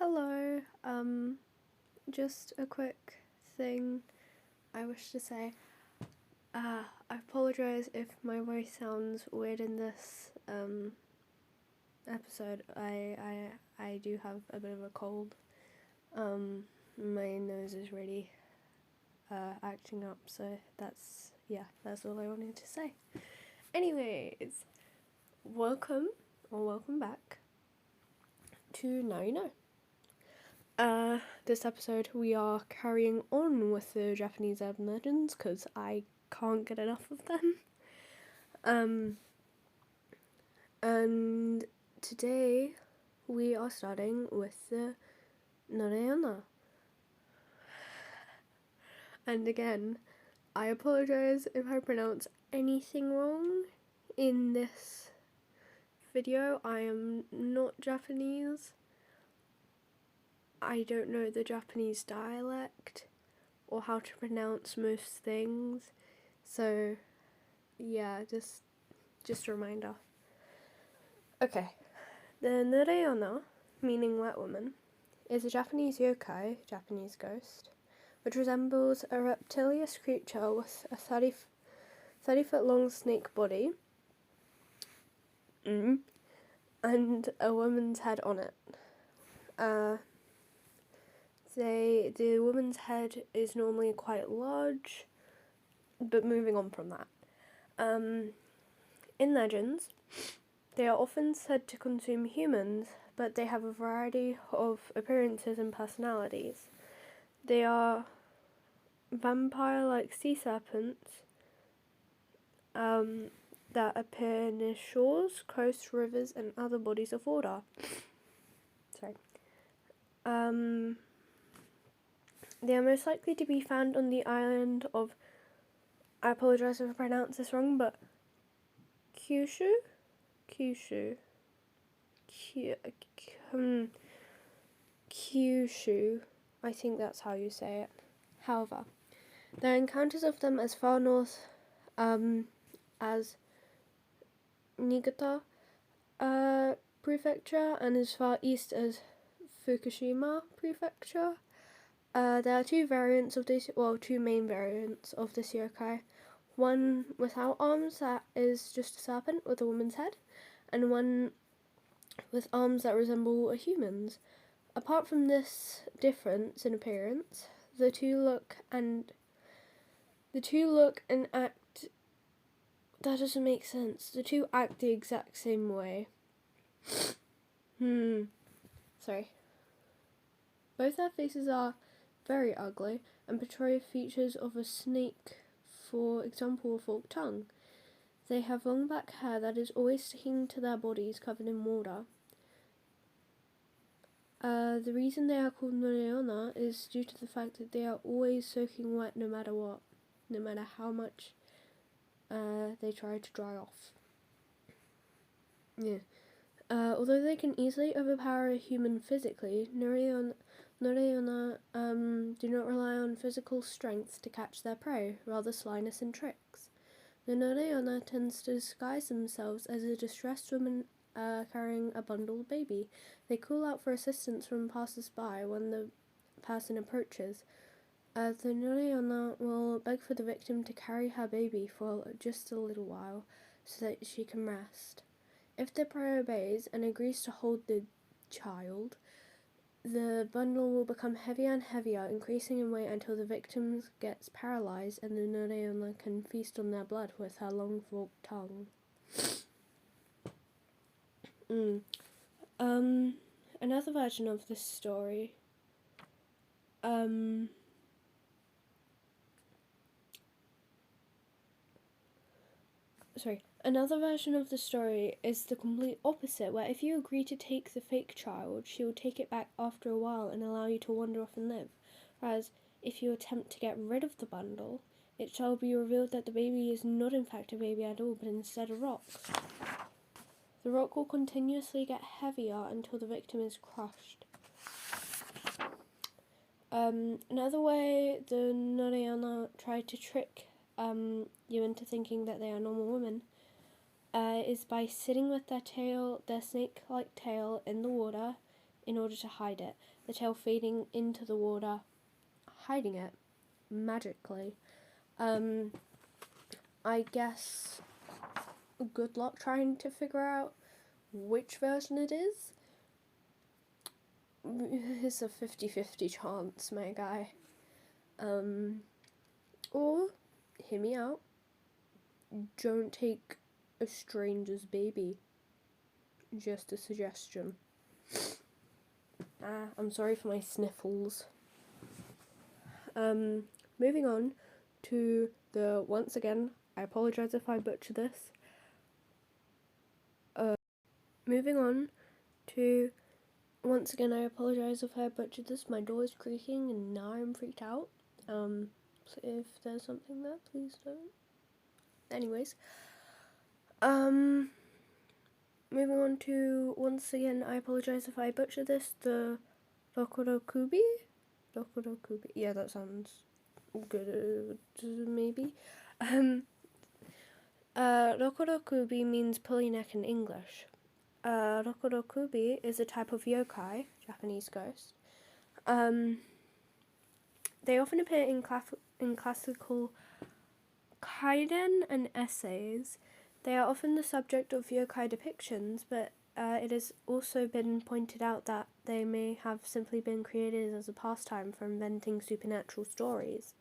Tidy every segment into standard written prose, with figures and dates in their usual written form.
Hello, just a quick thing I wish to say. I apologise if my voice sounds weird in this episode. I do have a bit of a cold. My nose is really acting up, so that's all I wanted to say. Anyways, welcome back to Now You Know. This episode we are carrying on with the Japanese urban legends because I can't get enough of them. And today we are starting with the Nure-Onna. And again, I apologise if I pronounce anything wrong in this video. I am not Japanese. I don't know the Japanese dialect or how to pronounce most things, so yeah, just a reminder. Okay, the Nure-Onna, meaning wet woman, is a Japanese yokai, Japanese ghost, which resembles a reptilious creature with a 30-foot long snake body and a woman's head on it. The woman's head is normally quite large, but moving on from that. In legends, they are often said to consume humans, but they have a variety of appearances and personalities. They are vampire-like sea serpents that appear near shores, coasts, rivers, and other bodies of water. They are most likely to be found on the island of, I apologise if I pronounce this wrong, but Kyushu, I think that's how you say it. However, there are encounters of them as far north as Niigata Prefecture and as far east as Fukushima Prefecture. There are two main variants of this yokai. One without arms that is just a serpent with a woman's head, and one with arms that resemble a human's. Apart from this difference in appearance, the two look and act. That doesn't make sense. The two act the exact same way. Sorry. Both their faces are very ugly and portray features of a snake, for example, a forked tongue. They have long black hair that is always sticking to their bodies covered in water. The reason they are called Nure-Onna is due to the fact that they are always soaking wet no matter what, no matter how much they try to dry off. Although they can easily overpower a human physically, Nure-Onna do not rely on physical strength to catch their prey, rather slyness and tricks. The Nure-Onna tends to disguise themselves as a distressed woman carrying a bundled baby. They call out for assistance from passers-by when the person approaches. The Nure-Onna will beg for the victim to carry her baby for just a little while so that she can rest. If the prey obeys and agrees to hold the child, the bundle will become heavier and heavier, increasing in weight until the victim gets paralysed and the Nure-Onna can feast on their blood with her long forked tongue. Another version of this story Another version of the story is the complete opposite, where if you agree to take the fake child, she will take it back after a while and allow you to wander off and live. Whereas, if you attempt to get rid of the bundle, it shall be revealed that the baby is not in fact a baby at all, but instead a rock. The rock will continuously get heavier until the victim is crushed. Another way the Nure-Onna try to trick you into thinking that they are normal women is by sitting with their snake-like tail in the water in order to hide it, the tail fading into the water, hiding it magically. I guess good luck trying to figure out which version it is. It's a 50-50 chance, my guy. Or, hear me out, don't take a stranger's baby. Just a suggestion. I'm sorry for my sniffles. Moving on to the, once again, I apologise if I butcher this. Moving on to, once again, I apologise if I butchered this. My door is creaking and now I'm freaked out. So if there's something there, please don't. Anyways, moving on to, once again, I apologise if I butcher this, the Rokurokubi? Rokurokubi, yeah, that sounds good, maybe. Rokurokubi means pulley neck in English. Rokurokubi is a type of yokai, Japanese ghost. They often appear in classical kaiden and essays. They are often the subject of yokai depictions, but it has also been pointed out that they may have simply been created as a pastime for inventing supernatural stories.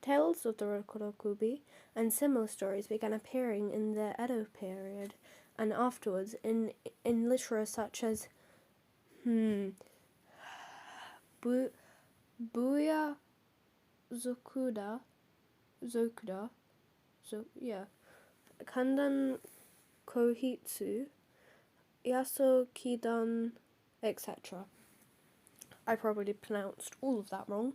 Tales of the Rokurokubi and similar stories began appearing in the Edo period and afterwards in literature such as Buya Zokuda, Kandan Kohitsu, Yaso Kidan, etc. I probably pronounced all of that wrong.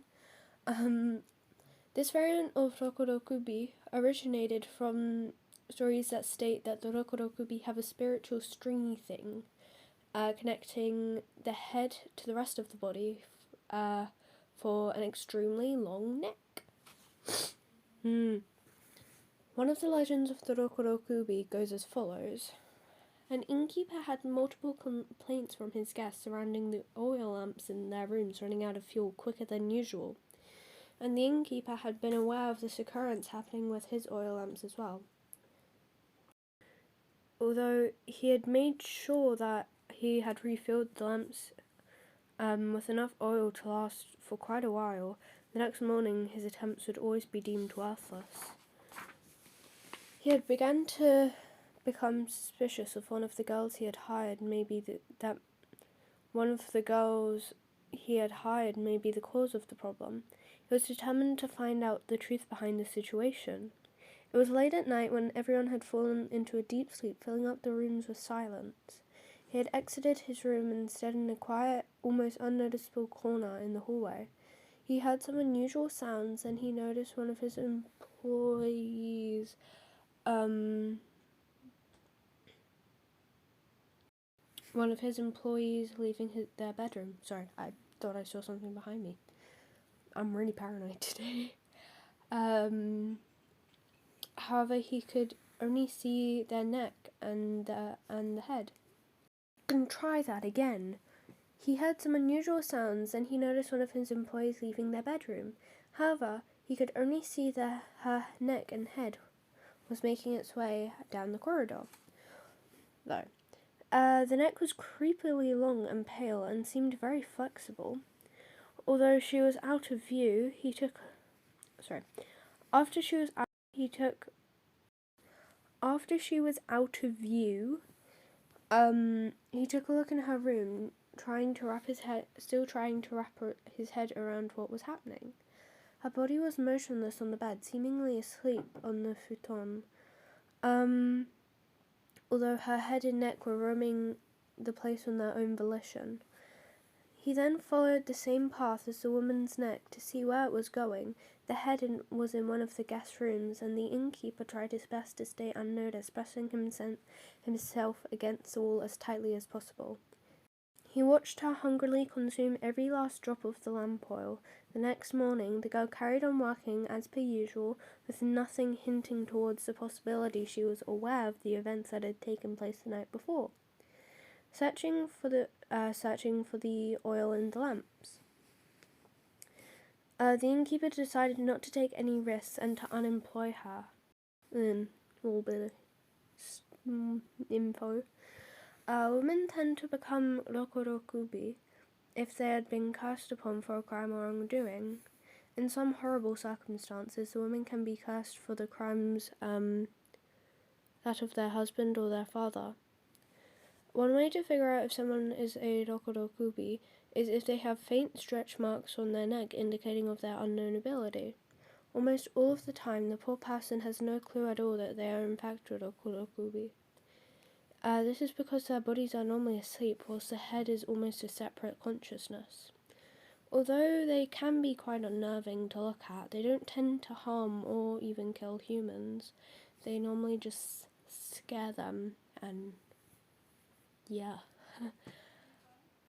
This variant of Rokurokubi originated from stories that state that the Rokurokubi have a spiritual stringy thing connecting the head to the rest of the body for an extremely long neck. One of the legends of the Rokurokubi goes as follows. An innkeeper had multiple complaints from his guests surrounding the oil lamps in their rooms running out of fuel quicker than usual, and the innkeeper had been aware of this occurrence happening with his oil lamps as well. Although he had made sure that he had refilled the lamps with enough oil to last for quite a while, the next morning his attempts would always be deemed worthless. He had begun to become suspicious of one of the girls he had hired, that one of the girls he had hired may be the cause of the problem. He was determined to find out the truth behind the situation. It was late at night when everyone had fallen into a deep sleep, filling up the rooms with silence. He had exited his room and stood in a quiet, almost unnoticeable corner in the hallway. He heard some unusual sounds and he noticed one of his employees leaving their bedroom. Sorry, I thought I saw something behind me. I'm really paranoid today. However, he could only see their neck and the head. And try that again. He heard some unusual sounds and he noticed one of his employees leaving their bedroom. However, he could only see her neck and head was making its way down the corridor. Though, the neck was creepily long and pale and seemed very flexible. Although she was out of view, after she was out of view, he took a look in her room, trying to wrap his head around what was happening. Her body was motionless on the bed, seemingly asleep on the futon. Although her head and neck were roaming the place on their own volition. He then followed the same path as the woman's neck to see where it was going. The head was in one of the guest rooms, and the innkeeper tried his best to stay unnoticed, pressing himself against the wall as tightly as possible. He watched her hungrily consume every last drop of the lamp oil. The next morning, the girl carried on working as per usual, with nothing hinting towards the possibility she was aware of the events that had taken place the night before. searching for the oil in the lamps. The innkeeper decided not to take any risks and to unemploy her. Then, a little bit of info. Women tend to become Rokurokubi if they had been cursed upon for a crime or wrongdoing. In some horrible circumstances, the women can be cursed for the crimes that of their husband or their father. One way to figure out if someone is a Rokurokubi is if they have faint stretch marks on their neck indicating of their unknown ability. Almost all of the time, the poor person has no clue at all that they are in fact a Rokurokubi. This is because their bodies are normally asleep, whilst the head is almost a separate consciousness. Although they can be quite unnerving to look at, they don't tend to harm or even kill humans. They normally just scare them, and yeah.